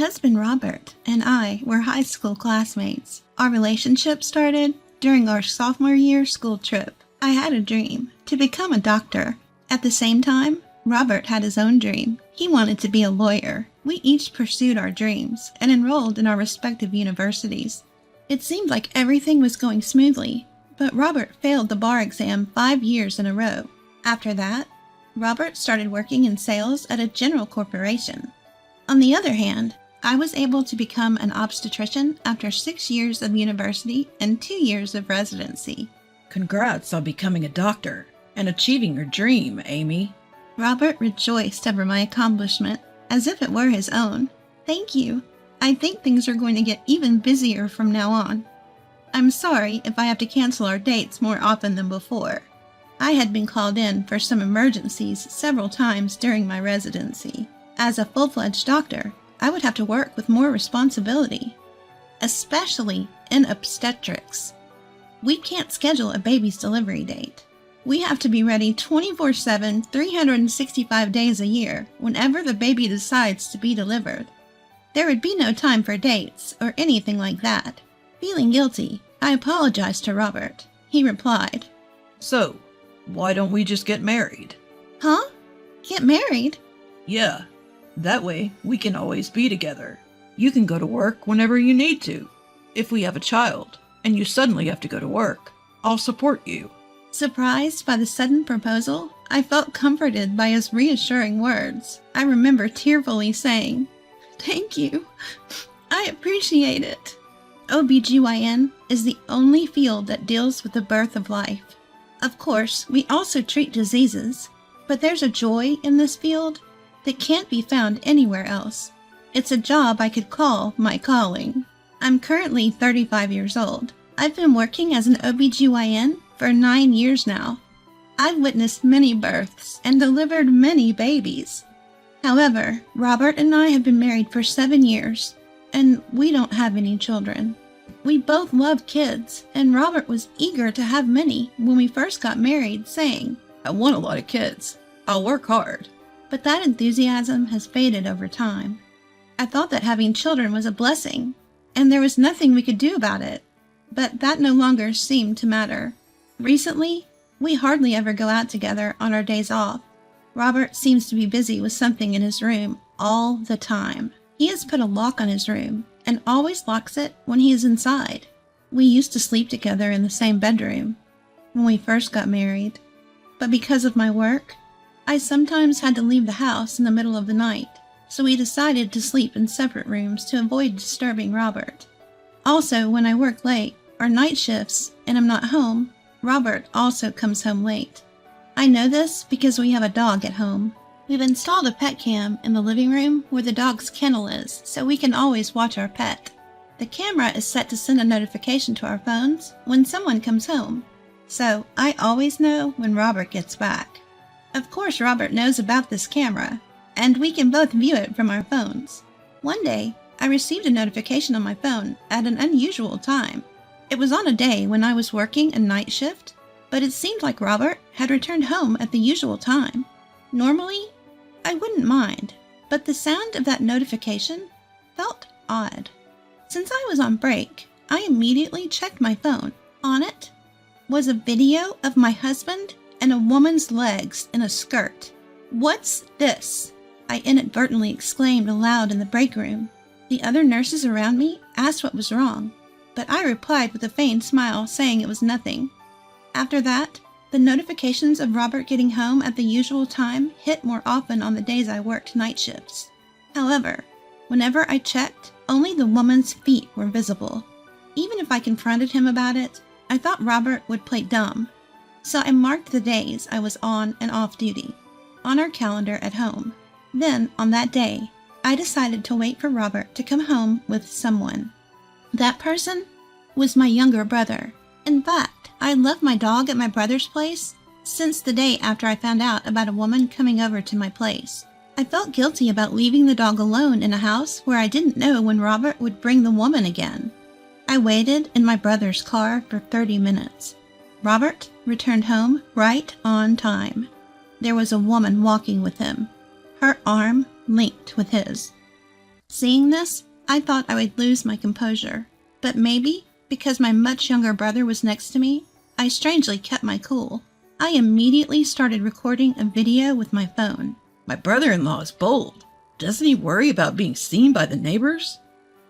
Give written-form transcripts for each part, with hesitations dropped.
husband Robert and I were high school classmates. Our relationship started during our sophomore year school trip. I had a dream to become a doctor. At the same time, Robert had his own dream. He wanted to be a lawyer. We each pursued our dreams and enrolled in our respective universities. It seemed like everything was going smoothly, but Robert failed the bar exam 5 years in a row. After that, Robert started working in sales at a general corporation. On the other hand, I was able to become an obstetrician after 6 years of university and 2 years of residency. Congrats on becoming a doctor and achieving your dream, Amy. Robert rejoiced over my accomplishment as if it were his own. Thank you. I think things are going to get even busier from now on. I'm sorry if I have to cancel our dates more often than before. I had been called in for some emergencies several times during my residency. As a full-fledged doctor, I would have to work with more responsibility, especially in obstetrics. We can't schedule a baby's delivery date. We have to be ready 24/7, 365 days a year, whenever the baby decides to be delivered. There would be no time for dates or anything like that. Feeling guilty, I apologized to Robert. He replied, So, why don't we just get married? Huh? Get married? Yeah, that way we can always be together. You can go to work whenever you need to. If we have a child and you suddenly have to go to work, I'll support you. Surprised by the sudden proposal, I felt comforted by his reassuring words. I remember tearfully saying, Thank you. I appreciate it. OBGYN is the only field that deals with the birth of life. Of course, we also treat diseases, but there's a joy in this field that can't be found anywhere else. It's a job I could call my calling. I'm currently 35 years old. I've been working as an OBGYN for 9 years now. I've witnessed many births and delivered many babies. However, Robert and I have been married for 7 years, and we don't have any children. We both love kids, and Robert was eager to have many when we first got married, saying, I want a lot of kids. I'll work hard. But that enthusiasm has faded over time. I thought that having children was a blessing, and there was nothing we could do about it. But that no longer seemed to matter. Recently, we hardly ever go out together on our days off. Robert seems to be busy with something in his room all the time. He has put a lock on his room and always locks it when he is inside. We used to sleep together in the same bedroom when we first got married, but because of my work, I sometimes had to leave the house in the middle of the night, so we decided to sleep in separate rooms to avoid disturbing Robert. Also, when I work late or night shifts and I'm not home, Robert also comes home late. I know this because we have a dog at home. We've installed a pet cam in the living room where the dog's kennel is, so we can always watch our pet. The camera is set to send a notification to our phones when someone comes home, so I always know when Robert gets back. Of course, Robert knows about this camera, and we can both view it from our phones. One day, I received a notification on my phone at an unusual time. It was on a day when I was working a night shift, but it seemed like Robert had returned home at the usual time. Normally, I wouldn't mind, but the sound of that notification felt odd. Since I was on break, I immediately checked my phone. On it was a video of my husband and a woman's legs in a skirt. What's this? I inadvertently exclaimed aloud in the break room. The other nurses around me asked what was wrong, but I replied with a feigned smile saying it was nothing. After that, the notifications of Robert getting home at the usual time hit more often on the days I worked night shifts. However, whenever I checked, only the woman's feet were visible. Even if I confronted him about it, I thought Robert would play dumb. So I marked the days I was on and off duty on our calendar at home. Then, on that day, I decided to wait for Robert to come home with someone. That person was my younger brother. In fact, I left my dog at my brother's place since the day after I found out about a woman coming over to my place. I felt guilty about leaving the dog alone in a house where I didn't know when Robert would bring the woman again. I waited in my brother's car for 30 minutes. Robert returned home right on time. There was a woman walking with him, her arm linked with his. Seeing this, I thought I would lose my composure, but maybe, because my much younger brother was next to me, I strangely kept my cool. I immediately started recording a video with my phone. My brother-in-law is bold. Doesn't he worry about being seen by the neighbors?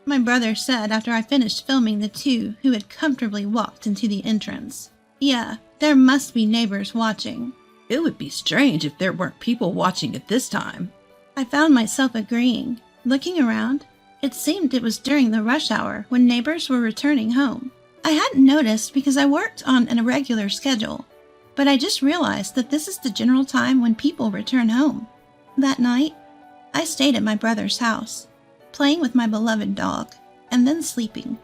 My brother said after I finished filming the two who had comfortably walked into the entrance. Yeah, there must be neighbors watching. It would be strange if there weren't people watching at this time. I found myself agreeing. Looking around, it seemed it was during the rush hour when neighbors were returning home. I hadn't noticed because I worked on an irregular schedule, but I just realized that this is the general time when people return home. That night, I stayed at my brother's house, playing with my beloved dog, and then sleeping.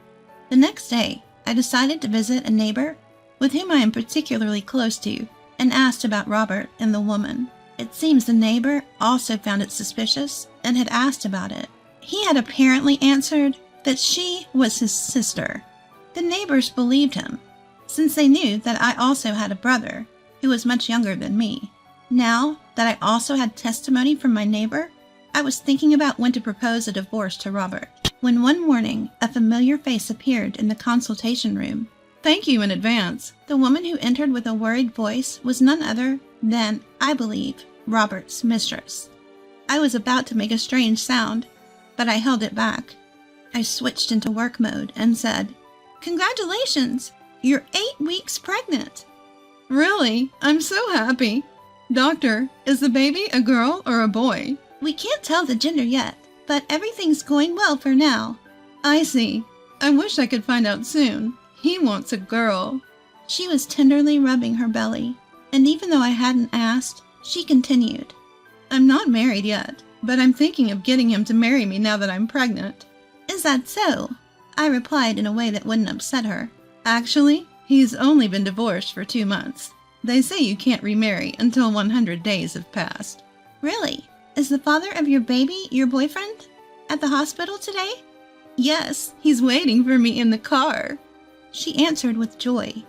The next day, I decided to visit a neighbor with whom I am particularly close to, and asked about Robert and the woman. It seems the neighbor also found it suspicious and had asked about it. He had apparently answered that she was his sister. The neighbors believed him, since they knew that I also had a brother who was much younger than me. Now that I also had testimony from my neighbor, I was thinking about when to propose a divorce to Robert, when one morning a familiar face appeared in the consultation room. Thank you in advance. The woman who entered with a worried voice was none other than, I believe, Robert's mistress. I was about to make a strange sound, but I held it back. I switched into work mode and said, "Congratulations! You're 8 weeks pregnant." Really? I'm so happy. Doctor, is the baby a girl or a boy? We can't tell the gender yet, but everything's going well for now. I see. I wish I could find out soon. He wants a girl. She was tenderly rubbing her belly, and even though I hadn't asked, she continued. I'm not married yet, but I'm thinking of getting him to marry me now that I'm pregnant. Is that so? I replied in a way that wouldn't upset her. Actually, he's only been divorced for 2 months. They say you can't remarry until 100 days have passed. Really? Is the father of your baby your boyfriend? At the hospital today? Yes, he's waiting for me in the car. She answered with joy.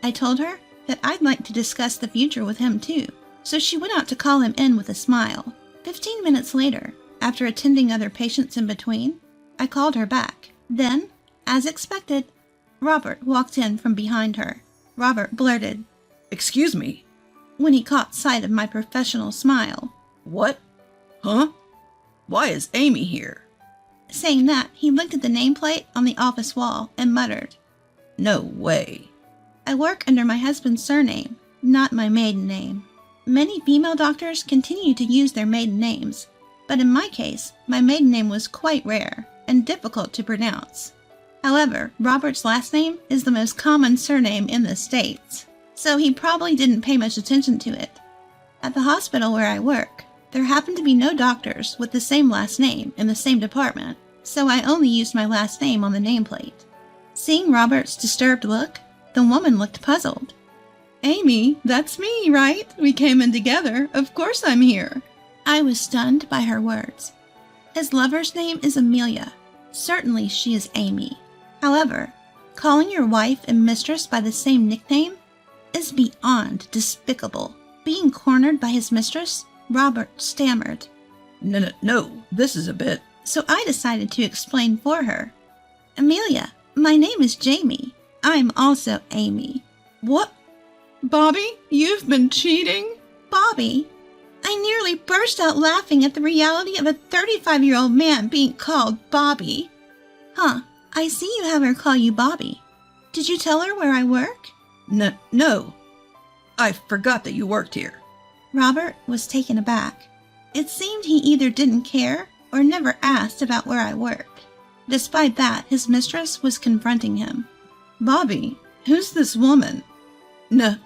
I told her that I'd like to discuss the future with him too, so she went out to call him in with a smile. 15 minutes later, after attending other patients in between, I called her back. Then, as expected, Robert walked in from behind her. Robert blurted, "Excuse me," when he caught sight of my professional smile. "What? Huh? Why is Amy here?" Saying that, he looked at the nameplate on the office wall and muttered, "No way." I work under my husband's surname, not my maiden name. Many female doctors continue to use their maiden names, but in my case, my maiden name was quite rare and difficult to pronounce. However, Robert's last name is the most common surname in the States, so he probably didn't pay much attention to it. At the hospital where I work, there happened to be no doctors with the same last name in the same department, so I only used my last name on the nameplate. Seeing Robert's disturbed look, the woman looked puzzled. "Amy, that's me, right? We came in together. Of course I'm here." I was stunned by her words. His lover's name is Amelia. Certainly she is Amy. However, calling your wife and mistress by the same nickname is beyond despicable. Being cornered by his mistress, Robert stammered. No, this is a bit... So I decided to explain for her. "Amelia, my name is Jamie. I'm also Amy." "What? Bobby, you've been cheating?" "Bobby?" I nearly burst out laughing at the reality of a 35-year-old man being called Bobby. "Huh, I see you have her call you Bobby. Did you tell her where I work?" No. I forgot that you worked here." Robert was taken aback. It seemed he either didn't care or never asked about where I worked. Despite that, his mistress was confronting him. "Bobby, who's this woman?" No.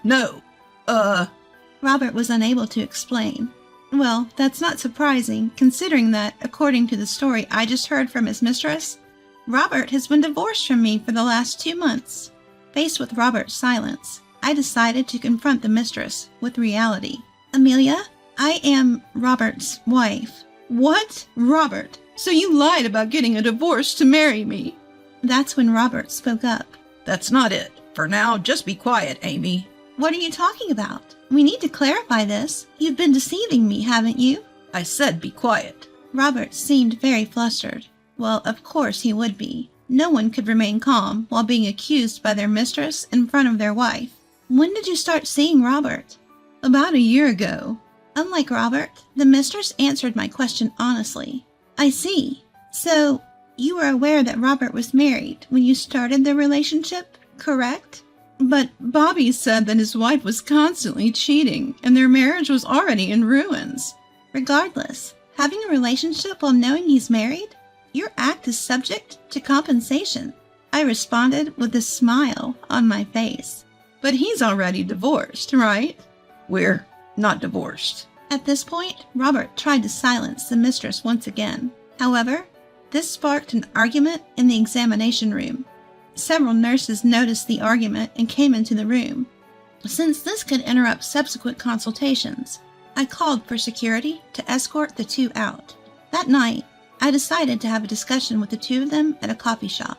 Robert was unable to explain. Well, that's not surprising, considering that, according to the story I just heard from his mistress, Robert has been divorced from me for the last 2 months. Faced with Robert's silence, I decided to confront the mistress with reality. "Amelia, I am Robert's wife." "What? Robert? So you lied about getting a divorce to marry me?" That's when Robert spoke up. "That's not it. For now, just be quiet, Amy." "What are you talking about? We need to clarify this. You've been deceiving me, haven't you?" "I said be quiet." Robert seemed very flustered. Well, of course he would be. No one could remain calm while being accused by their mistress in front of their wife. When did you start seeing Robert? About a year ago. Unlike Robert, the mistress answered my question honestly. I see. So, you were aware that Robert was married when you started the relationship, correct? But Bobby said that his wife was constantly cheating and their marriage was already in ruins. Regardless, having a relationship while knowing he's married? Your act is subject to compensation. I responded with a smile on my face. But he's already divorced, right? We're not divorced. At this point, Robert tried to silence the mistress once again. However, this sparked an argument in the examination room. Several nurses noticed the argument and came into the room. Since this could interrupt subsequent consultations, I called for security to escort the two out. That night, I decided to have a discussion with the two of them at a coffee shop.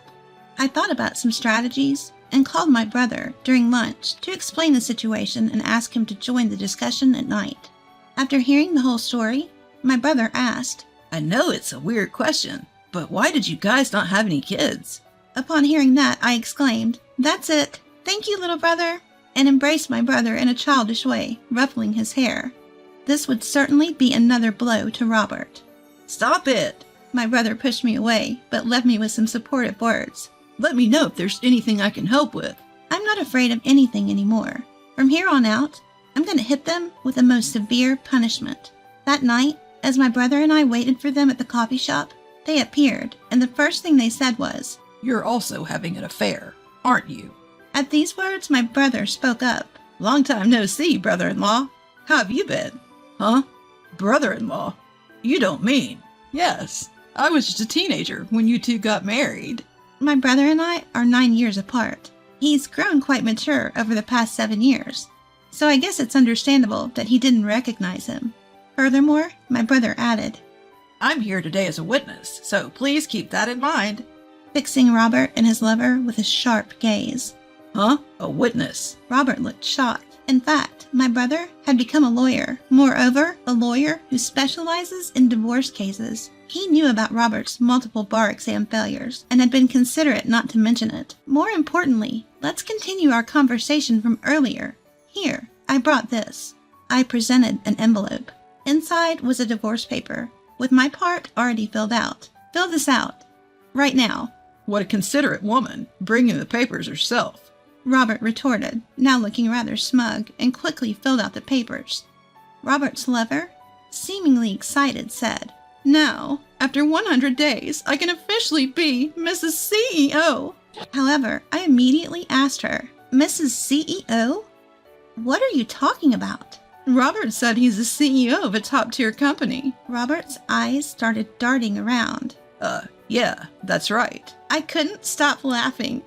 I thought about some strategies and called my brother during lunch to explain the situation and ask him to join the discussion at night. After hearing the whole story, my brother asked, I know it's a weird question, but why did you guys not have any kids? Upon hearing that, I exclaimed, That's it. Thank you, little brother, and embraced my brother in a childish way, ruffling his hair. This would certainly be another blow to Robert. Stop it! My brother pushed me away, but left me with some supportive words. Let me know if there's anything I can help with. I'm not afraid of anything anymore. From here on out, I'm going to hit them with the most severe punishment. That night, as my brother and I waited for them at the coffee shop, they appeared, and the first thing they said was, You're also having an affair, aren't you? At these words, my brother spoke up. Long time no see, brother-in-law. How have you been? Huh? Brother-in-law? You don't mean? Yes, I was just a teenager when you two got married. My brother and I are 9 years apart. He's grown quite mature over the past 7 years, so I guess it's understandable that he didn't recognize him. Furthermore, my brother added, I'm here today as a witness, so please keep that in mind. Fixing Robert and his lover with a sharp gaze. Huh? A witness? Robert looked shocked. In fact, my brother had become a lawyer. Moreover, a lawyer who specializes in divorce cases. He knew about Robert's multiple bar exam failures and had been considerate not to mention it. More importantly, let's continue our conversation from earlier. Here, I brought this. I presented an envelope. Inside was a divorce paper, with my part already filled out. Fill this out. Right now. What a considerate woman, bringing the papers herself. Robert retorted, now looking rather smug, and quickly filled out the papers. Robert's lover, seemingly excited, said, Now, after 100 days, I can officially be Mrs. CEO. However, I immediately asked her, Mrs. CEO? What are you talking about? Robert said he's the CEO of a top-tier company. Robert's eyes started darting around. Yeah, that's right. I couldn't stop laughing.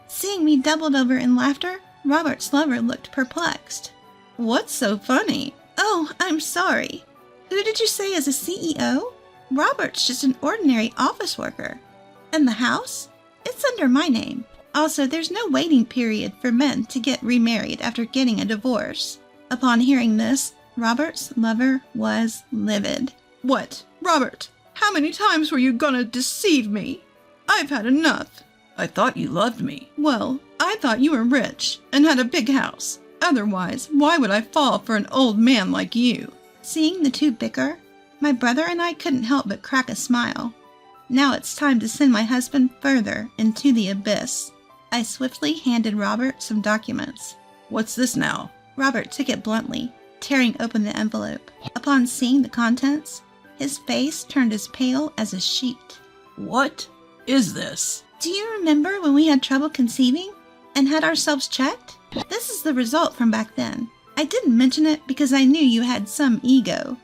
Seeing me doubled over in laughter, Robert's lover looked perplexed. What's so funny? Oh, I'm sorry. Who did you say is a CEO? Robert's just an ordinary office worker. And the house? It's under my name. Also, there's no waiting period for men to get remarried after getting a divorce. Upon hearing this, Robert's lover was livid. What? Robert, how many times were you gonna deceive me? I've had enough. I thought you loved me. Well, I thought you were rich and had a big house. Otherwise, why would I fall for an old man like you? Seeing the two bicker, my brother and I couldn't help but crack a smile. Now it's time to send my husband further into the abyss. I swiftly handed Robert some documents. What's this now? Robert took it bluntly, tearing open the envelope. Upon seeing the contents, his face turned as pale as a sheet. What is this? Do you remember when we had trouble conceiving and had ourselves checked? This is the result from back then. I didn't mention it because I knew you had some ego.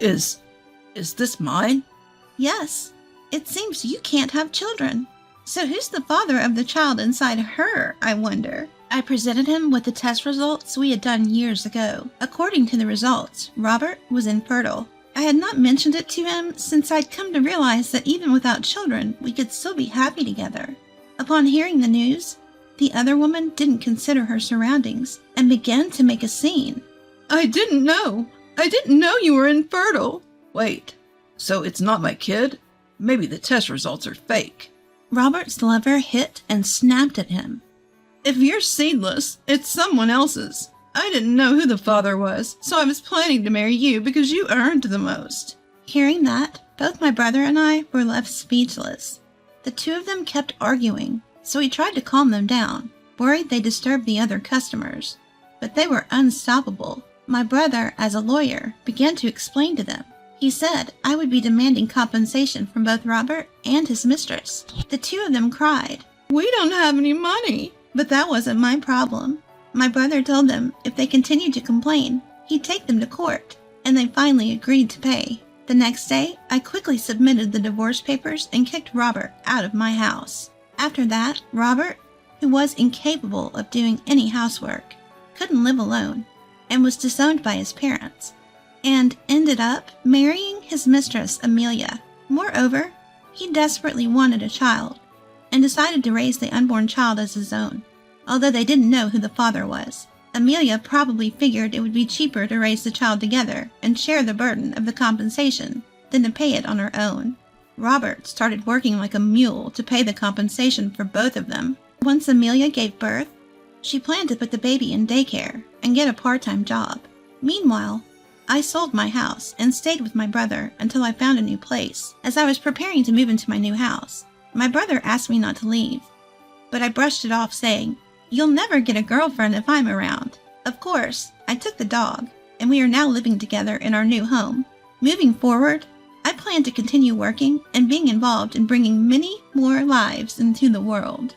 Is this mine? Yes. It seems you can't have children. So who's the father of the child inside her, I wonder? I presented him with the test results we had done years ago. According to the results, Robert was infertile. I had not mentioned it to him since I'd come to realize that even without children, we could still be happy together. Upon hearing the news, the other woman didn't consider her surroundings and began to make a scene. I didn't know you were infertile. Wait, so it's not my kid? Maybe the test results are fake. Robert's lover hit and snapped at him. If you're seedless, it's someone else's. I didn't know who the father was, so I was planning to marry you because you earned the most. Hearing that, both my brother and I were left speechless. The two of them kept arguing, so we tried to calm them down, worried they disturbed the other customers. But they were unstoppable. My brother, as a lawyer, began to explain to them. He said I would be demanding compensation from both Robert and his mistress. The two of them cried. We don't have any money. But that wasn't my problem. My brother told them if they continued to complain, he'd take them to court, and they finally agreed to pay. The next day, I quickly submitted the divorce papers and kicked Robert out of my house. After that, Robert, who was incapable of doing any housework, couldn't live alone, and was disowned by his parents, and ended up marrying his mistress, Amelia. Moreover, he desperately wanted a child, and decided to raise the unborn child as his own, although they didn't know who the father was. Amelia probably figured it would be cheaper to raise the child together and share the burden of the compensation than to pay it on her own. Robert started working like a mule to pay the compensation for both of them. Once Amelia gave birth, she planned to put the baby in daycare and get a part-time job. Meanwhile, I sold my house and stayed with my brother until I found a new place. As I was preparing to move into my new house, my brother asked me not to leave, but I brushed it off saying, "You'll never get a girlfriend if I'm around." Of course, I took the dog, and we are now living together in our new home. Moving forward, I plan to continue working and being involved in bringing many more lives into the world.